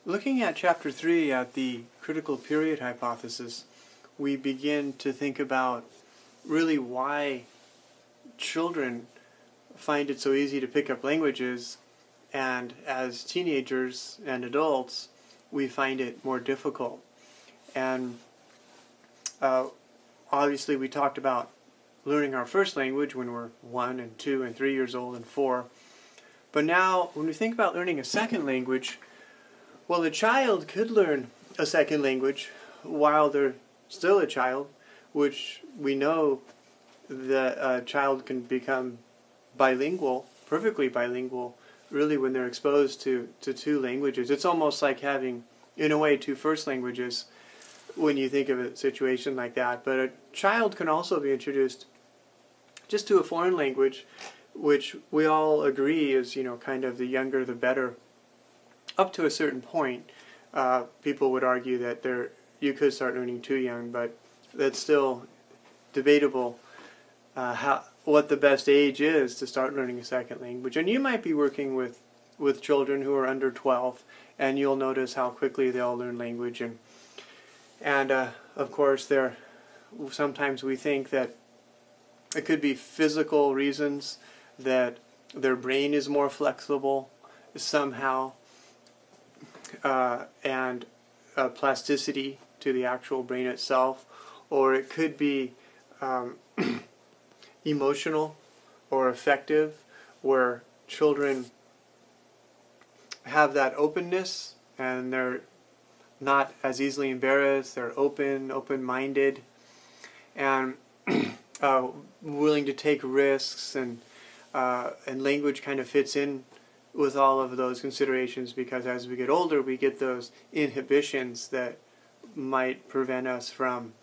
Looking at Chapter 3 at the critical period hypothesis, we begin to think about really why children find it so easy to pick up languages, and as teenagers and adults, we find it more difficult. And obviously we talked about learning our first language when we're 1 and 2 and 3 years old and 4. But now, when we think about learning a second language, well, a child could learn a second language while they're still a child, which we know that a child can become bilingual, perfectly bilingual, really when they're exposed to two languages. It's almost like having, in a way, two first languages when you think of a situation like that. But a child can also be introduced just to a foreign language, which we all agree is, kind of the younger the better. Up to a certain point, people would argue that you could start learning too young, but that's still debatable what the best age is to start learning a second language. And you might be working with children who are under 12, and you'll notice how quickly they'll learn language. And of course, sometimes we think that it could be physical reasons, that their brain is more flexible somehow, and plasticity to the actual brain itself, or it could be emotional or affective, where children have that openness and they're not as easily embarrassed, they're open-minded, and willing to take risks, and language kind of fits in with all of those considerations, because as we get older, we get those inhibitions that might prevent us from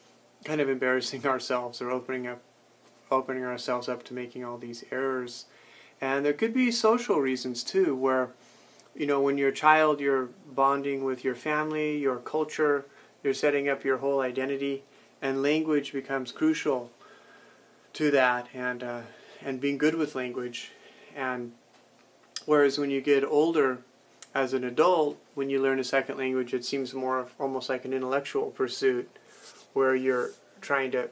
kind of embarrassing ourselves or opening ourselves up to making all these errors. And there could be social reasons too, where, when you're a child, you're bonding with your family, your culture, you're setting up your whole identity, and language becomes crucial to that, and being good with language. And whereas when you get older as an adult, when you learn a second language, it seems more almost like an intellectual pursuit, where you're trying to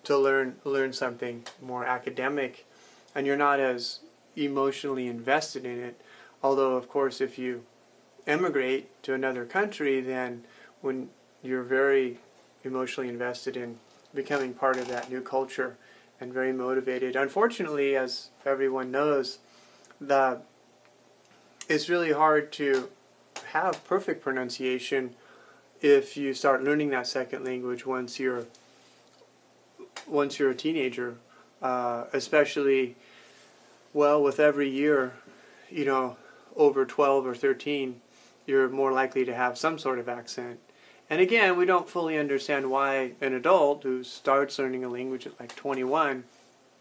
learn something more academic, and you're not as emotionally invested in it. Although, of course, if you emigrate to another country, then when you're very emotionally invested in becoming part of that new culture and very motivated. Unfortunately, as everyone knows, it's really hard to have perfect pronunciation if you start learning that second language once you're a teenager, especially, with every year, over 12 or 13, you're more likely to have some sort of accent. And again, we don't fully understand why an adult who starts learning a language at like 21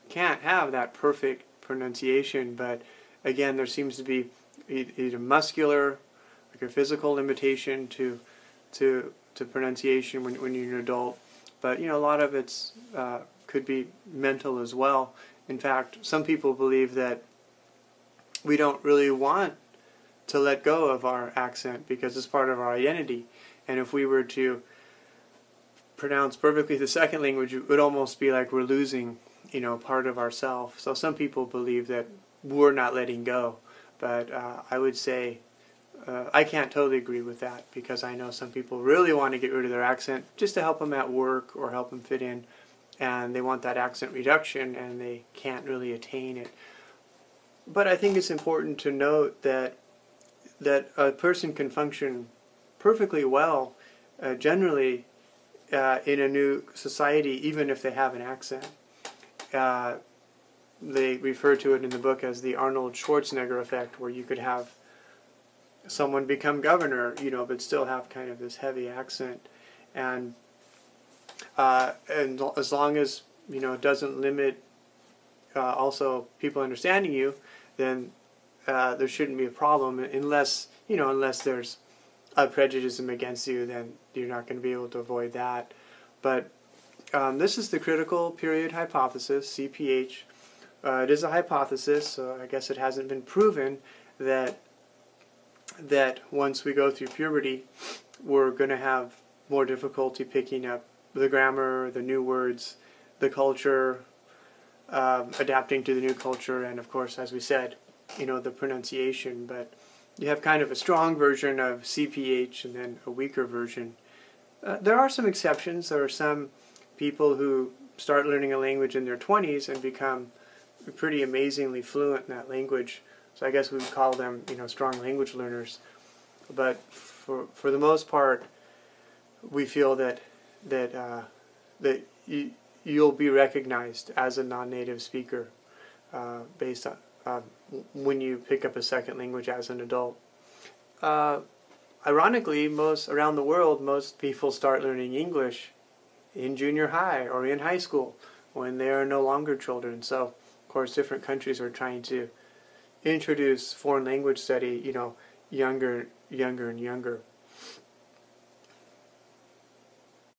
can't have that perfect pronunciation. But again, there seems to be either muscular, like a physical limitation to pronunciation when you're an adult. But a lot of it's could be mental as well. In fact, some people believe that we don't really want to let go of our accent because it's part of our identity. And if we were to pronounce perfectly the second language, it would almost be like we're losing, part of ourselves. So some people believe that we're not letting go. But I would say I can't totally agree with that, because I know some people really want to get rid of their accent just to help them at work or help them fit in, and they want that accent reduction and they can't really attain it. But I think it's important to note that a person can function perfectly well, generally, in a new society, even if they have an accent. They refer to it in the book as the Arnold Schwarzenegger effect, where you could have someone become governor, but still have kind of this heavy accent. And as long as, it doesn't limit also people understanding you, then there shouldn't be a problem, unless there's a prejudice against you, then you're not going to be able to avoid that. But this is the critical period hypothesis, CPH. It is a hypothesis, so I guess it hasn't been proven that that once we go through puberty, we're going to have more difficulty picking up the grammar, the new words, the culture, adapting to the new culture, and of course, as we said, the pronunciation. But you have kind of a strong version of CPH and then a weaker version. There are some exceptions. There are some people who start learning a language in their 20s and become pretty amazingly fluent in that language. So I guess we would call them, strong language learners. But for the most part, we feel that you'll be recognized as a non-native speaker based on when you pick up a second language as an adult. Ironically, around the world, most people start learning English in junior high or in high school when they are no longer children. So, of course, different countries are trying to introduce foreign language study, younger and younger.